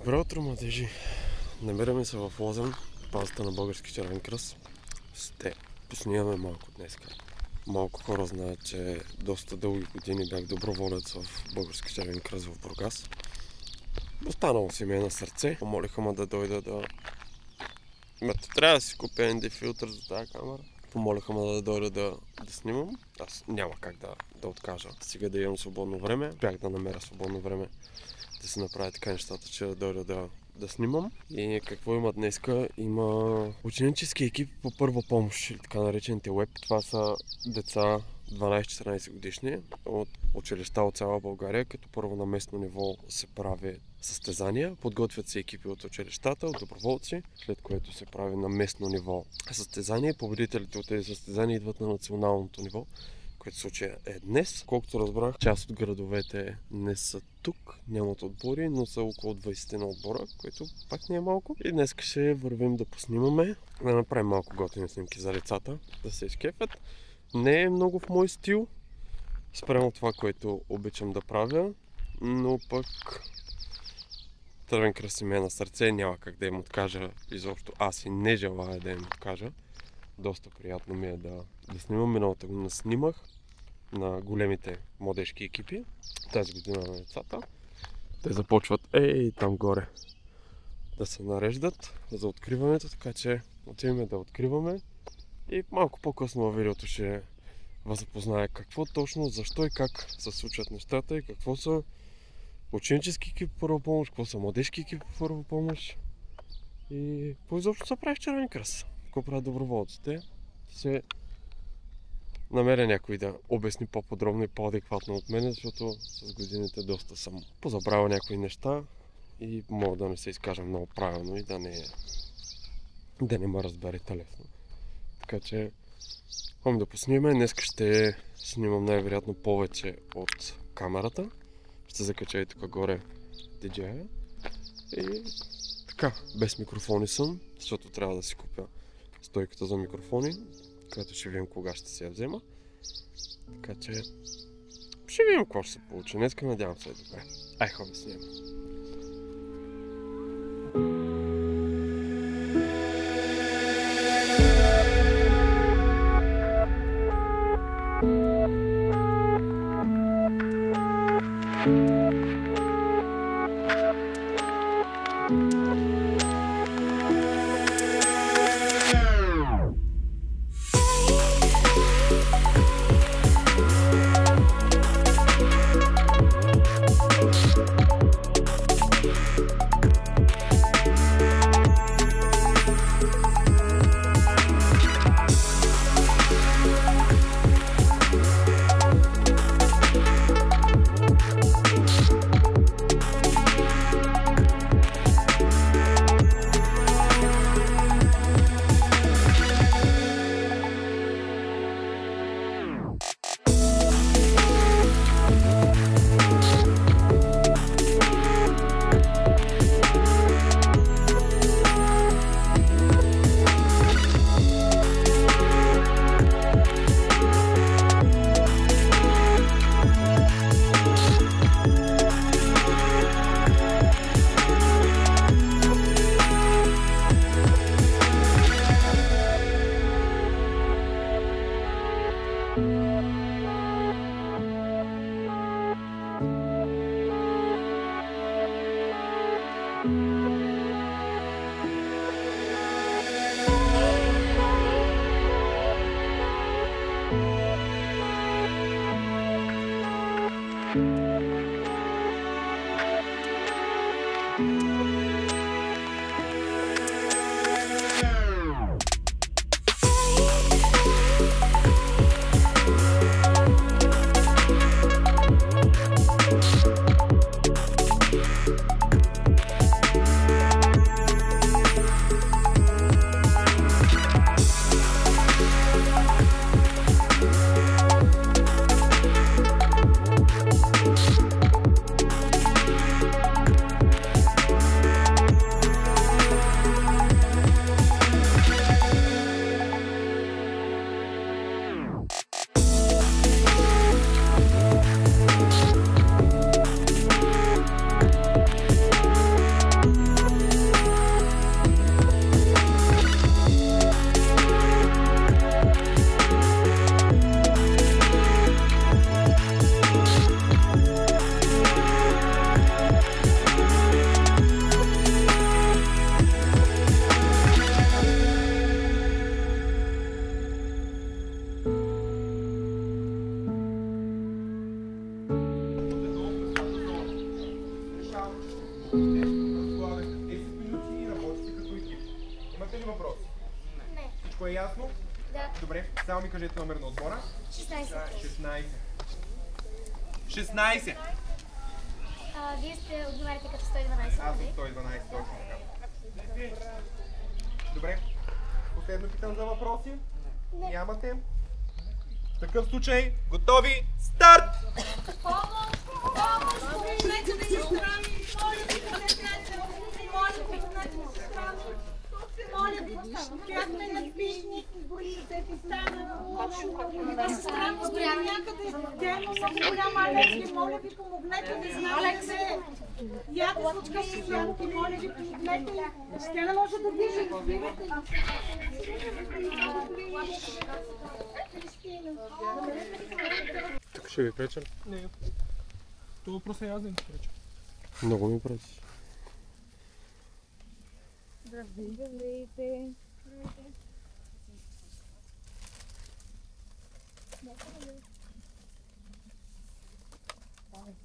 Добро утро, младежи! Намираме се в Лозен, базата на Български червен кръст. Ще поснимаме малко днес. Малко хора знаят, че доста дълги години бях доброволец в Български червен кръст в Бургас. Останало си ме на сърце. Помолиха ме да дойда да... трябва да си купя ND филтър за тази камера. Помолиха ме да дойда да снимам. Аз няма как да откажа. Сега да имам свободно време. Бях да намеря свободно време да се направя така нещата, че да дойда да снимам. И какво има днеска? Има ученически екип по първа помощ, или така наречените УЕП. Това са деца 12-14 годишни от училища от цяла България, като първо на местно ниво се прави състезания. Подготвят се екипи от училищата, от доброволци, след което се прави на местно ниво състезания. Победителите от тези състезания идват на националното ниво, което в случая е днес. Колкото разбрах, част от градовете не са тук, нямат отбори, но са около 20 на отбора, което пак не е малко. И днес ще вървим да поснимаме, да направим малко готини снимки за децата, да се изкефят. Не е много в мой стил, спрямо това, което обичам да правя, но пък Червен кръст ми е на сърце, няма как да им откажа изобщо. Аз и не желая да им откажа. Доста приятно ми е да снимам. Миналата година снимах на големите младежки екипи, тази година на децата. Те започват там горе да се нареждат за откриването, така че отиваме да откриваме и малко по-късно във видеото ще запозная какво точно, защо и как се случват нещата и какво са ученически екип по първа помощ, какво са младежки екип по първа помощ и по изобщо се прави в Червен кръст. Какво правят доброволците? Се намеря някой да обясни по-подробно и по-адекватно от мен, защото с годините доста съм позабравил някои неща и мога да не се изкажа много правилно и да не ме разберете лесно. Така че ходим да поснимаме. Днес ще снимам най-вероятно повече от камерата. Ще закача и тук горе DJ и така, без микрофони съм, защото трябва да си купя стойката за микрофони, която ще видим кога ще се я взема. Така че ще видим какво ще се получи. Днеска надявам се е добре. Ходим да снимаме. Всичко е ясно? Да. Добре, само ми кажете номер на отбора. 16. 16. Вие сте отговаряте като 112. Аз съм 112, точно така. Добре. Последно питам за въпроси. Нямате. В такъв случай, готови, старт! Моля ви, бяхме надпишни, горите ви стана. Странно сте някъде, тя има много голяма алергия. Моля ви, помогнете, не знам къде е. Яде случка с янки, моля ви, помогнете. Тя не може да движи. Тук ще ви преча ли? Не. Това въпрос е аз да им преча. Много ми пречи. Здравейте!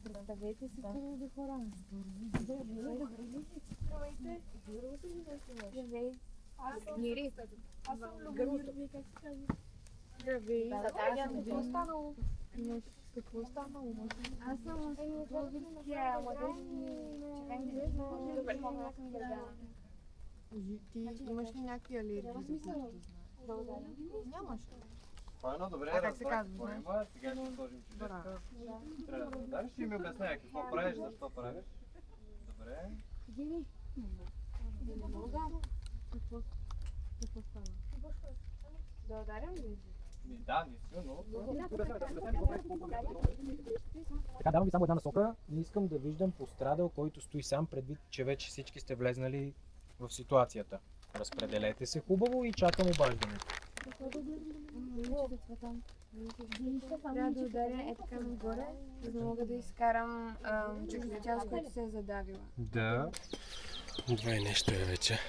Представете си първо хора. Здравейте! Здравей! Мири! Аз съм Любомир. Как се казва? Здравей! Какво станало? Какво станало? Аз съм българския младежки червен кръст на Върховната държава. Ти имаш ли някакви алергии, за които знаеш? Нямаш. Спокойно, добре, как се казва, знаеш? Сега ще сложим чуждетка. Дали ще ми обясня какво правиш, защо правиш? Добре. Какво става? Да ударям ли? Да, силно. Така, давам ви само една насока. Не искам да виждам пострадал, който стои сам, предвид, че вече всички сте влезнали в ситуацията. Разпределете се хубаво и чакам обаждането. Трябва да ударя е така нагоре, за да мога да изкарам човешкото тяло, с което се е задавила. Да. 2 нещо е вече.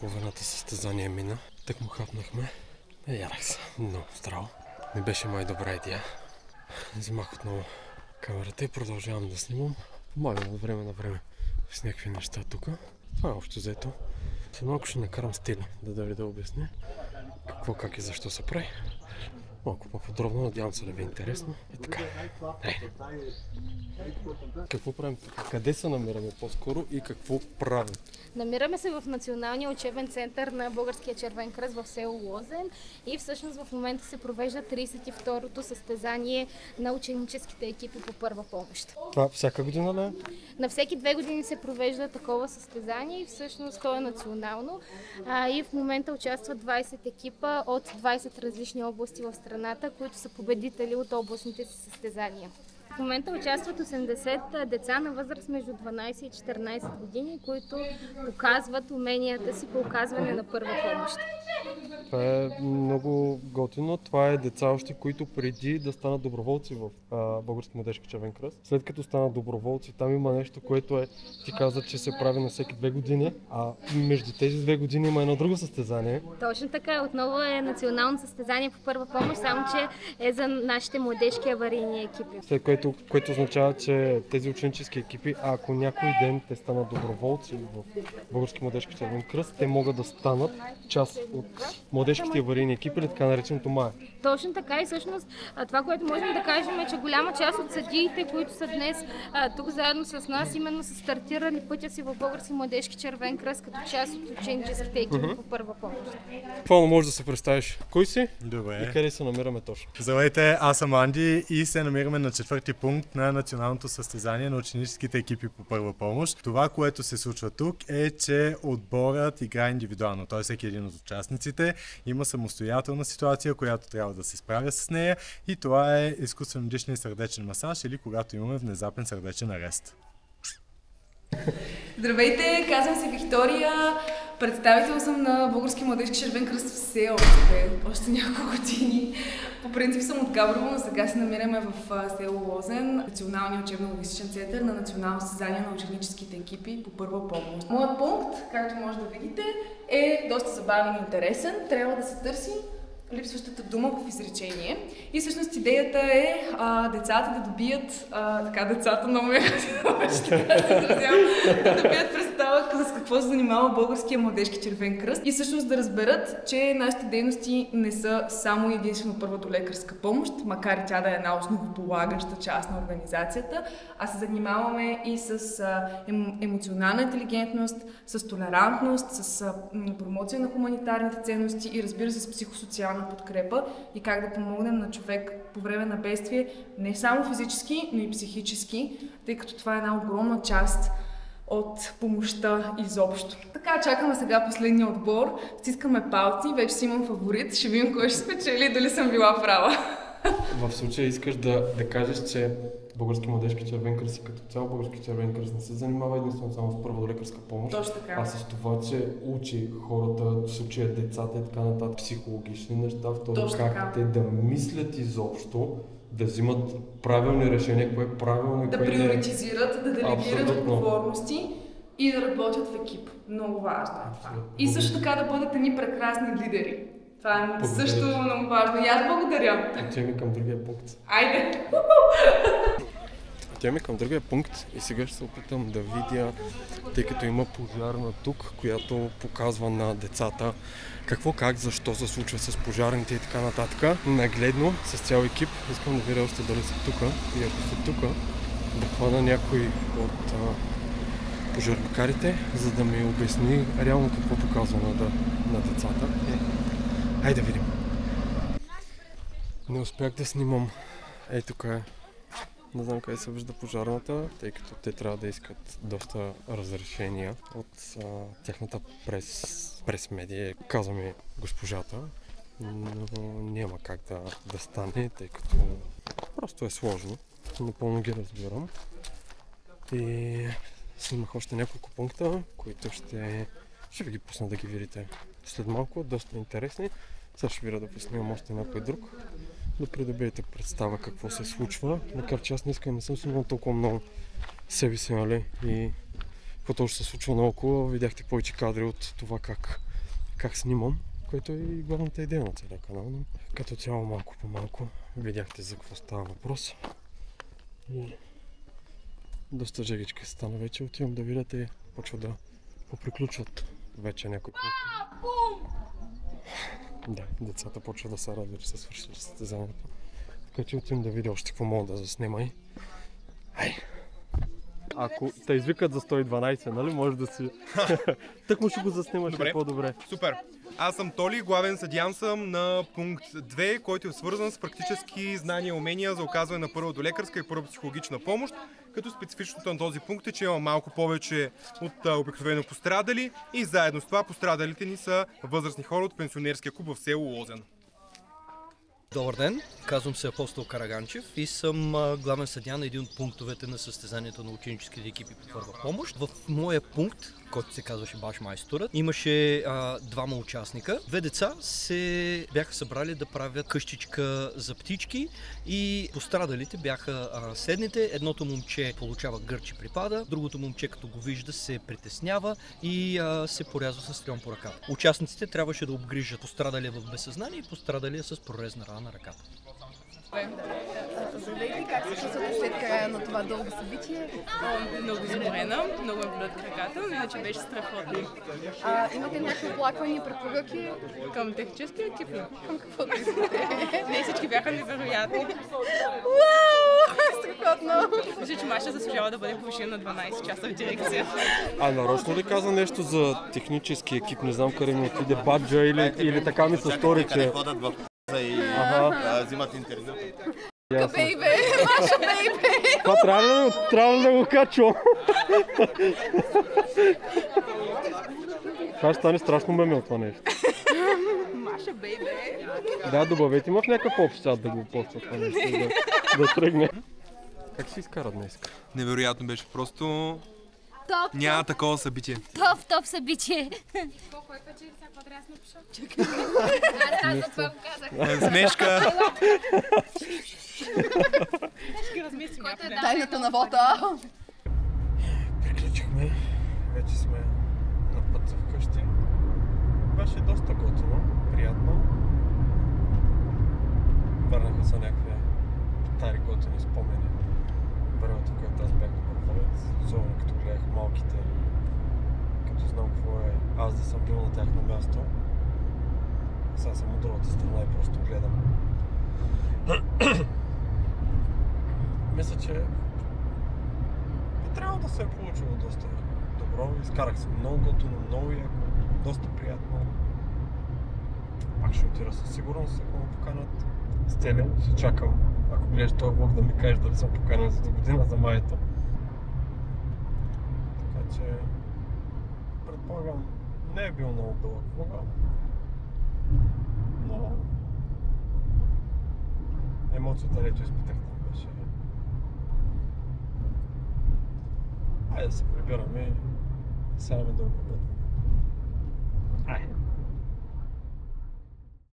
Половината състезание мина. Так му хапнахме. Ярах се. Много здраво. Не беше май добра идея. Взимах отново камерата и продължавам да снимам. Помагам от време на време с някакви неща тук. Това е общо взето. След малко ще накарам Стели да дойде да обясня какво, как и защо се прави. Малко по-подробно, надявам се да ви е интересно. И така. Какво правим тук? Къде се намираме по-скоро и какво правим? Намираме се в Националния учебен център на Българския червен кръст в село Лозен и всъщност в момента се провежда 32-то състезание на ученическите екипи по първа помощ. Това всяка година ли е? На всеки 2 години се провежда такова състезание и всъщност то е национално. И в момента участват 20 екипа от 20 различни области в страната, които са победители от областните си състезания. В момента участват 80 деца на възраст между 12 и 14 години, които показват уменията си по оказване на първа помощ. Това е много готино. Това е деца още, които преди да станат доброволци в Български младежки червен кръст. След като станат доброволци, там има нещо, което е, ти каза, че се прави на всеки 2 години, а между тези 2 години има едно друго състезание. Точно така. Отново е национално състезание по първа помощ, само че е за нашите младежки аварийни екипи. След което означава, че тези ученически екипи, ако някой ден те станат доброволци в Български младежки червен кръст, те могат да станат част от младежките аварийни екипи или така нареченото МАЕ. Точно така и всъщност това, което можем да кажем е, че голяма част от съдиите, които са днес тук заедно с нас, именно са стартирали пътя си в Български младежки червен кръст като част от ученическите екипи по първа помощ. Пълно можеш да се представиш. Кой си? Добре. И къде се намираме точно? Здравейте, аз съм Анди и се намираме на 4-ти пункт на националното състезание на ученическите екипи по първа помощ. Това, което се случва тук е, че отборът играе индивидуално, т.е. всеки един от участниците има самостоятелна ситуация, която трябва да се справя с нея и това е изкуствен дишен и сърдечен масаж или когато имаме внезапен сърдечен арест. Здравейте, казвам се Виктория, представител съм на Български младежки червен кръст все още няколко години. По принцип съм от Габрово, но сега се намираме в село Лозен, Националния учебно-логистичен център на национално състезание на ученическите екипи по първа помощ. Моят пункт, както може да видите, е доста забавен и интересен. Трябва да се търси липсващата дума в изречение. И всъщност идеята е децата да добият, децата много ме да добият представа с какво се занимава Българския младежки червен кръст и всъщност да разберат, че нашите дейности не са само единствено първа до лекарска помощ, макар и тя да е една основополагаща част на организацията, а се занимаваме и с емоционална интелигентност, с толерантност, с промоция на хуманитарните ценности и разбира се с психосоциална подкрепа и как да помогнем на човек по време на бедствие не само физически, но и психически, тъй като това е една огромна част от помощта изобщо. Така, чакаме сега последния отбор, стискаме палци, вече си имам фаворит, ще видим кой ще спечели и дали съм била права. В случая искаш да кажеш, че Български младежки червен кръст и като цяло Български червен кръст не се занимава единствено само с първолекарска помощ, а с това, че учи хората, в случая децата и така нататък, психологични неща, второ как те да мислят изобщо, да взимат правилни решения, кое е правилно и да кое не е. Да приоритизират, да делегират отговорности и да работят в екип. Много важно е това. И също така да бъдат едни прекрасни лидери. Това е също много важно. И аз благодаря. Отиваме към другия пункт. Айде! Отиваме към другия пункт и сега ще се опитам да видя, тъй като има пожарна тук, която показва на децата какво, как, защо се случва с пожарните и така нататък. Нагледно, с цял екип, искам да видя още дали са тук. И ако са тук, да хвана някой от пожарникарите, за да ми обясни реално какво показва на децата. Хайде да видим. Не успях да снимам. Ей, тук е. Не знам къде се вижда пожарната, тъй като те трябва да искат доста разрешения от тяхната прес-медия. Казва ми госпожата, но няма как да стане, тъй като просто е сложно. Напълно ги разбирам. И снимах още няколко пункта, които ще ви ги пусна да ги видите след малко, доста интересни. Сега ще видя да поснимам още някой друг, да придобиете представа какво се случва, макар че аз не съм снимал толкова много себе си, нали, и каквото ще се случва наоколо, видяхте повече кадри от това как снимам, което е и главната идея на целия канал, но като цяло малко по малко видяхте за какво става въпрос. И доста жегичка стана вече, отивам да видите и почва да поприключват вече някои пункти. Да, децата почват да се радват, че са свършили състезанието. Така че отивам да видя още какво мога да заснимай. Ай! Ако те извикат за 112, нали, може да си... Так му ще го заснимаш по-добре. Супер! Аз съм Толи, главен съдиян съм на пункт 2, който е свързан с практически знания и умения за оказване на първа долекарска и първа психологична помощ, като специфичното на този пункт е, че има малко повече от обикновено пострадали и заедно с това пострадалите ни са възрастни хора от пенсионерския клуб в село Лозен. Добър ден, казвам се Апостол Караганчев и съм главен съдия на един от пунктовете на състезанието на ученическите екипи по първа помощ. В моя пункт, който се казваше Башмайсторът, имаше двама участника. Две деца се бяха събрали да правят къщичка за птички и пострадалите бяха следните. Едното момче получава гърчи припада, другото момче като го вижда се притеснява и се порязва с стрелом по ръката. Участниците трябваше да обгрижат пострадалия в безсъзнание и пострадалия с прорезна рана на ръката. Здравейте, как се чувствате след края на това дълго събитие? Много изморена, много ме болят краката, но иначе беше страхотно. Имате някакви оплаквания и препоръки? Към техническия екип? Към каквото искате? Не, всички бяха невероятни. Уау! Страхотно! Мисля, че Маша заслужава да бъде повишена на 12 часа в дирекция. Нарочно ли каза нещо за технически екип? Не знам къде ми отиде баджа или така ми се стори, че... И взимат интервю. Бейбе! Маша, бейбе! Това трябва да го качвам. Това ще стане страшно меме от това нещо. Маша, бейбе! Да, добавете има в някакъв общ чат да го поства това нещо, да тръгне. Как си изкара днес? Невероятно беше, просто Топ, няма такова събитие. Топ събитие. Кой печели сега квадрат напиша? Аз за това го казах. Смешка. Ще ги размислим. Тайната на вода. Приключихме. Вече сме на път за вкъщи. Беше доста готово, приятно. върнаха са някакви стари готини спомени. Времето, в което аз бях добър волец, особено като гледах малките, като знам какво е аз да съм бил на тяхно място. Сега съм от другата страна и просто гледам. Мисля, че би трябвало да се е получило доста добро. Изкарах се много готино, много яко, доста приятно. Пак ще отира със сигурност, ако ме поканят. Стелям, ще чакам, ако гледаш този влог, да ми кажеш дали съм поканен за година за майето. Така че, предполагам, не е бил много дълъг влога, но емоцията, дето изпитах там, беше... Айде да се прибираме и сядаме да обработваме. Айде!